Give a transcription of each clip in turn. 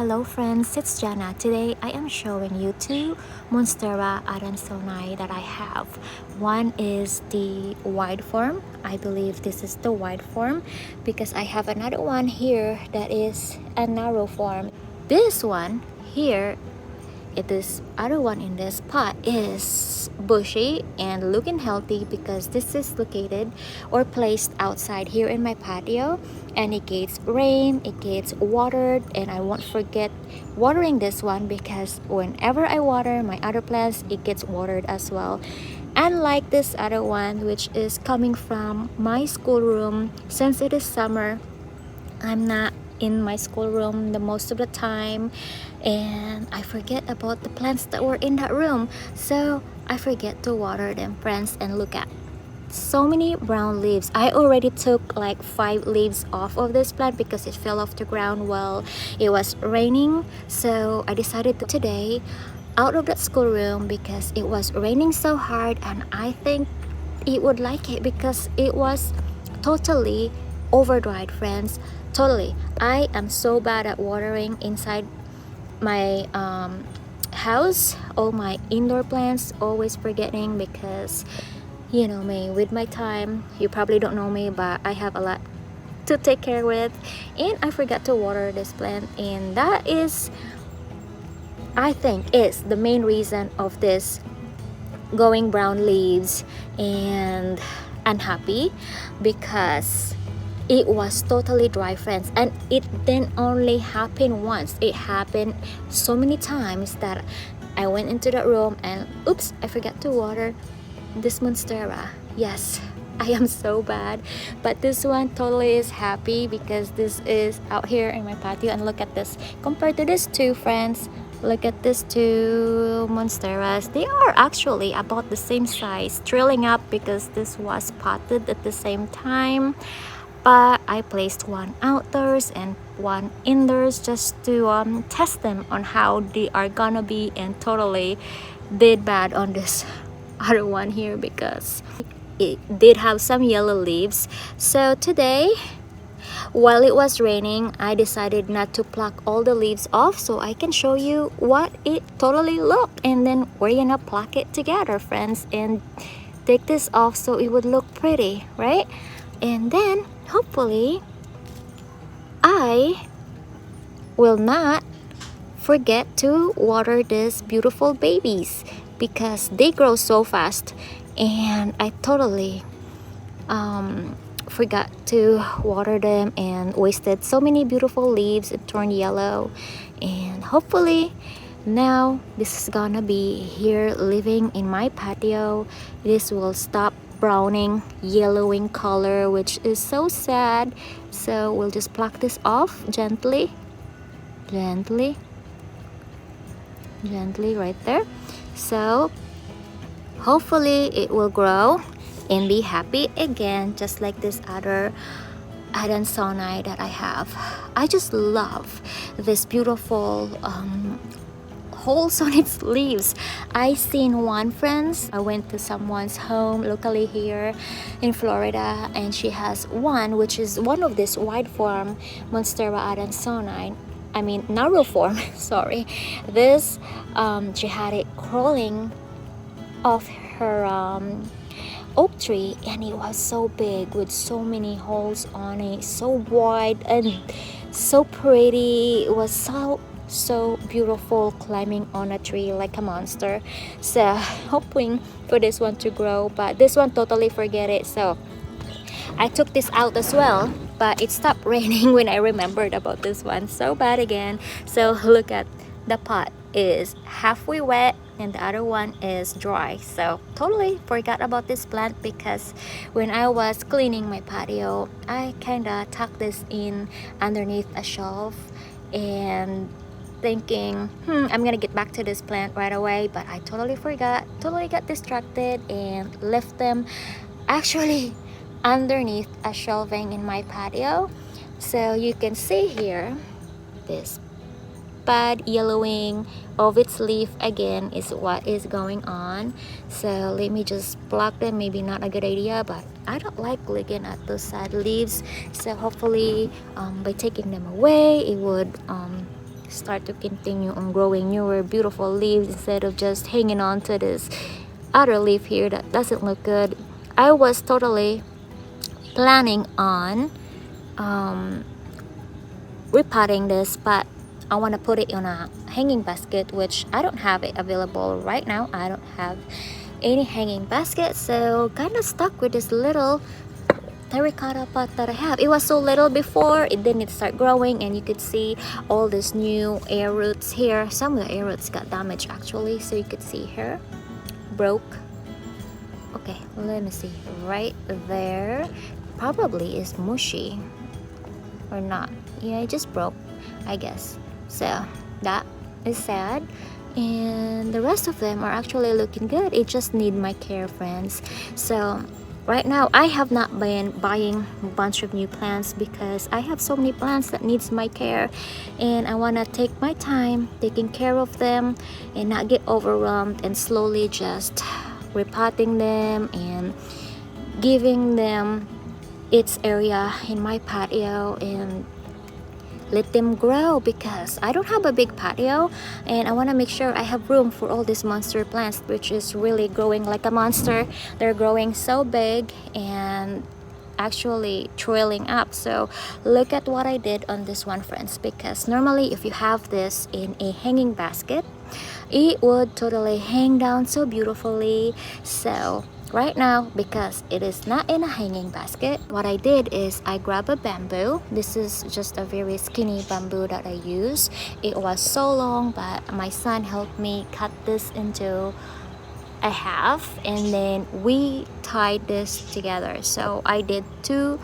Hello friends, it's Jana. Today I am showing you two Monstera Adansonii that I have. One is the wide form. I believe this is the wide form because I have another one here that is a narrow form. This one here, this other one in this pot is bushy and looking healthy because this is located or placed outside here in my patio, and it gets rain, it gets watered, and I won't forget watering this one because whenever I water my other plants, it gets watered as well. Unlike this other one, which is coming from my schoolroom, since it is summer, I'm not in my schoolroom the most of the time, and I forget about the plants that were in that room, so I forget to water them, friends. And look at so many brown leaves. I already took like 5 leaves off of this plant because it fell off the ground while it was raining. So I decided to today out of that schoolroom because it was raining so hard, and I think it would like it because it was totally over dried, friends. Totally. I am so bad at watering inside my house. All my indoor plants, always forgetting because you know me, with my time, you probably don't know me, but I have a lot to take care with, and I forgot to water this plant, and that is, I think, is the main reason of this going brown leaves and unhappy because it was totally dry, friends. And it didn't only happen once, it happened so many times that I went into that room and oops, I forgot to water this Monstera. Yes, I am so bad, but this one totally is happy because this is out here in my patio. And look at this compared to this two, friends. Look at these two Monsteras. They are actually about the same size, trailing up because this was potted at the same time, but I placed one outdoors and one indoors just to test them on how they are gonna be, and totally did bad on this other one here because it did have some yellow leaves. So today, while it was raining, I decided not to pluck all the leaves off so I can show you what it totally looked, and then we're gonna pluck it together, friends, and take this off so it would look pretty, right? And then hopefully I will not forget to water these beautiful babies because they grow so fast, and I totally forgot to water them and wasted so many beautiful leaves. It turned yellow, and hopefully now this is gonna be here living in my patio. This will stop browning, yellowing color, which is so sad. So we'll just pluck this off gently, gently, gently, right there. So hopefully it will grow and be happy again, just like this other Adansonii that I have. I just love this beautiful holes on its leaves. I seen one, friends. I went to someone's home locally here in Florida, and she has one which is one of this wide form Monstera Adansonii. I mean narrow form, sorry. This she had it crawling off her oak tree, and it was so big with so many holes on it, so wide and so pretty. It was so beautiful, climbing on a tree like a monster. So hoping for this one to grow, but this one totally forget it. So I took this out as well, but it stopped raining when I remembered about this one. So bad again. So look at the pot is halfway wet and the other one is dry. So totally forgot about this plant because when I was cleaning my patio, I kinda tucked this in underneath a shelf and thinking I'm gonna get back to this plant right away, but I totally forgot, totally got distracted and left them actually underneath a shelving in my patio. So you can see here this bad yellowing of its leaf again is what is going on. So let me just pluck them. Maybe not a good idea, but I don't like looking at those sad leaves. So hopefully by taking them away, it would start to continue on growing newer beautiful leaves instead of just hanging on to this other leaf here that doesn't look good. I was totally planning on repotting this, but I want to put it in a hanging basket, which I don't have it available right now. I don't have any hanging basket, so kind of stuck with this little terracotta pot that I have. It was so little before, it didn't start growing, and you could see all these new air roots here. Some of the air roots got damaged actually, so you could see here broke. Okay, let me see right there, probably is mushy or not. Yeah, it just broke, I guess. So that is sad, and the rest of them are actually looking good. It just need my care, friends. So right now I have not been buying a bunch of new plants because I have so many plants that needs my care, and I want to take my time taking care of them and not get overwhelmed, and slowly just repotting them and giving them its area in my patio and let them grow, because I don't have a big patio and I want to make sure I have room for all these monster plants, which is really growing like a monster. They're growing so big and actually trailing up. So look at what I did on this one, friends, because normally if you have this in a hanging basket, it would totally hang down so beautifully. So right now, because it is not in a hanging basket, what I did is I grabbed a bamboo. This is just a very skinny bamboo that I use. It was so long, but my son helped me cut this into a half, and then we tied this together. So I did two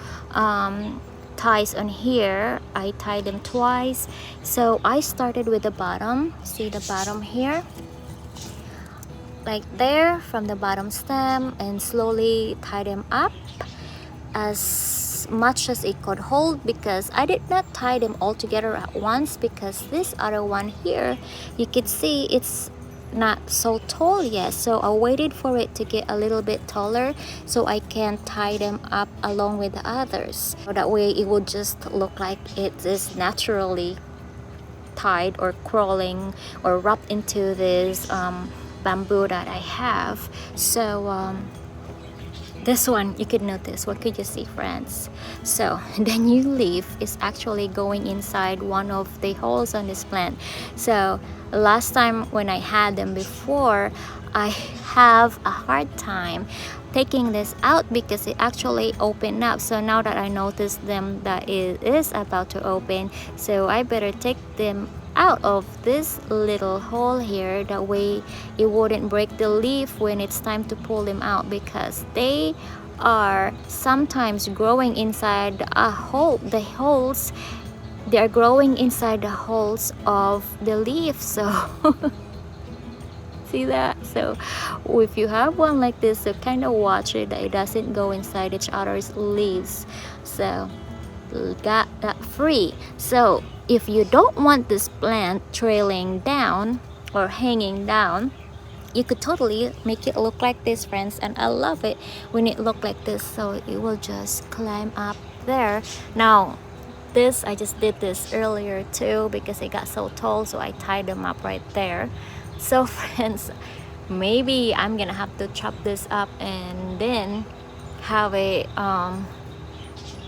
ties on here. I tied them twice. So I started with the bottom. See the bottom here, like there, from the bottom stem, and slowly tie them up as much as it could hold, because I did not tie them all together at once, because this other one here, you can see it's not so tall yet. So I waited for it to get a little bit taller so I can tie them up along with the others, so that way it would just look like it is naturally tied or crawling or wrapped into this bamboo that I have. So this one, you could notice, what could you see, friends? So the new leaf is actually going inside one of the holes on this plant. So last time when I had them before, I have a hard time taking this out because it actually opened up. So now that I noticed them that it is about to open, so I better take them out of this little hole here, that way it wouldn't break the leaf when it's time to pull them out, because they are sometimes growing inside a hole. The holes, they are growing inside the holes of the leaf. So see that? So if you have one like this, so kind of watch it that it doesn't go inside each other's leaves. So got that free. So if you don't want this plant trailing down or hanging down, you could totally make it look like this, friends, and I love it when it look like this. So it will just climb up there. Now this, I just did this earlier too because it got so tall, so I tied them up right there. So friends, maybe I'm gonna have to chop this up and then have a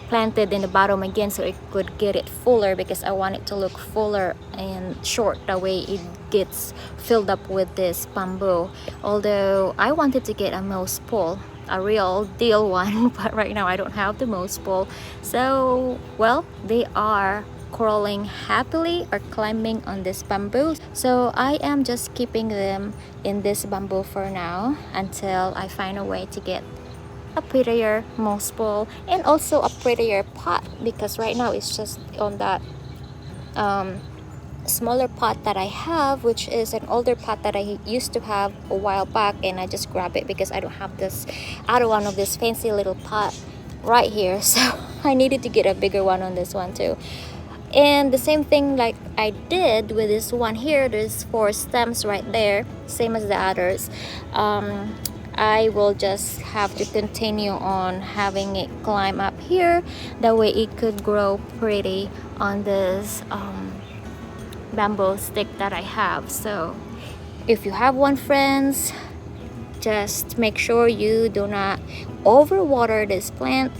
planted in the bottom again, so it could get it fuller, because I want it to look fuller and short, that way it gets filled up with this bamboo. Although I wanted to get a mouse pole, a real deal one, but right now I don't have the mouse pole. So well, they are crawling happily or climbing on this bamboo, so I am just keeping them in this bamboo for now until I find a way to get a prettier moss ball and also a prettier pot, because right now it's just on that smaller pot that I have, which is an older pot that I used to have a while back, and I just grabbed it because I don't have this other one of this fancy little pot right here. So I needed to get a bigger one on this one too. And the same thing like I did with this one here, there's 4 stems right there, same as the others. I will just have to continue on having it climb up here, that way it could grow pretty on this bamboo stick that I have. So if you have one, friends, just make sure you do not overwater this plant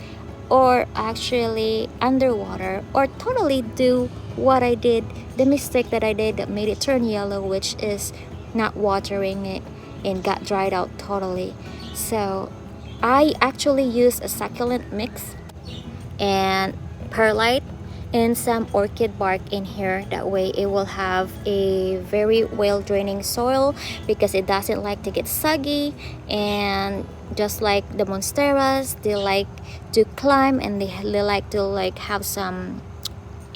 or actually underwater, or totally do what I did, the mistake that I did that made it turn yellow, which is not watering it and got dried out totally. So I actually use a succulent mix and perlite and some orchid bark in here. That way it will have a very well draining soil because it doesn't like to get soggy, and just like the monsteras, they like to climb and they like to have some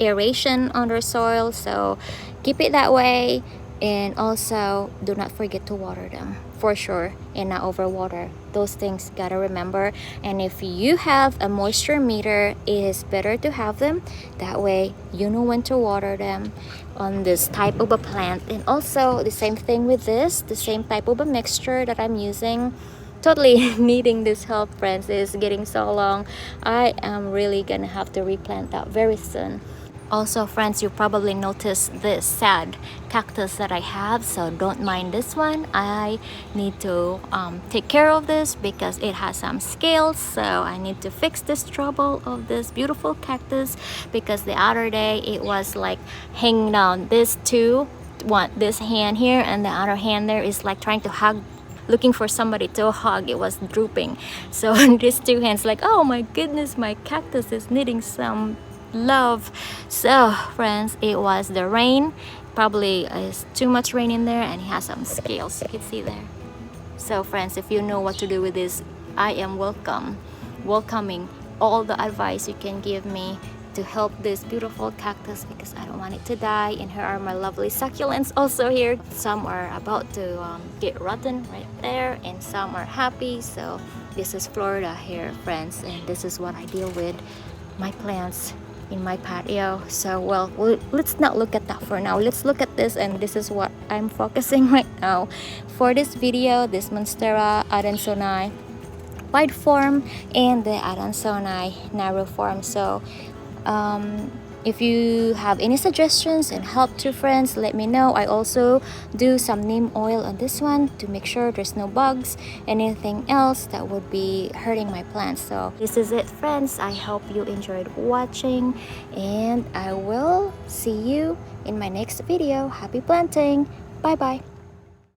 aeration on their soil. So keep it that way, and also do not forget to water them for sure, and not overwater. Those things gotta remember. And if you have a moisture meter, it is better to have them. That way you know when to water them on this type of a plant. And also the same thing with this, the same type of a mixture that I'm using. Totally needing this help, friends. It's getting so long. I am really gonna have to replant that very soon. Also, friends, you probably noticed this sad cactus that I have, so don't mind this one. I need to take care of this because it has some scales, so I need to fix this trouble of this beautiful cactus, because the other day it was like hanging down. This this hand here and the other hand there is like trying to hug, looking for somebody to hug. It was drooping. So these two hands like, oh my goodness, my cactus is needing some love. So friends, it was the rain, probably is too much rain in there, and it has some scales, you can see there. So friends, if you know what to do with this, I am welcoming all the advice you can give me to help this beautiful cactus, because I don't want it to die. And here are my lovely succulents also here. Some are about to get rotten right there, and some are happy. So this is Florida here, friends, and this is what I deal with my plants in my patio. So well, let's not look at that for now. Let's look at this, and this is what I'm focusing right now for this video. This Monstera Adansonii wide form and the Adansonii narrow form. So if you have any suggestions and help to, friends, let me know. I also do some neem oil on this one to make sure there's no bugs, anything else that would be hurting my plants. So this is it, friends. I hope you enjoyed watching, and I will see you in my next video. Happy planting. Bye bye.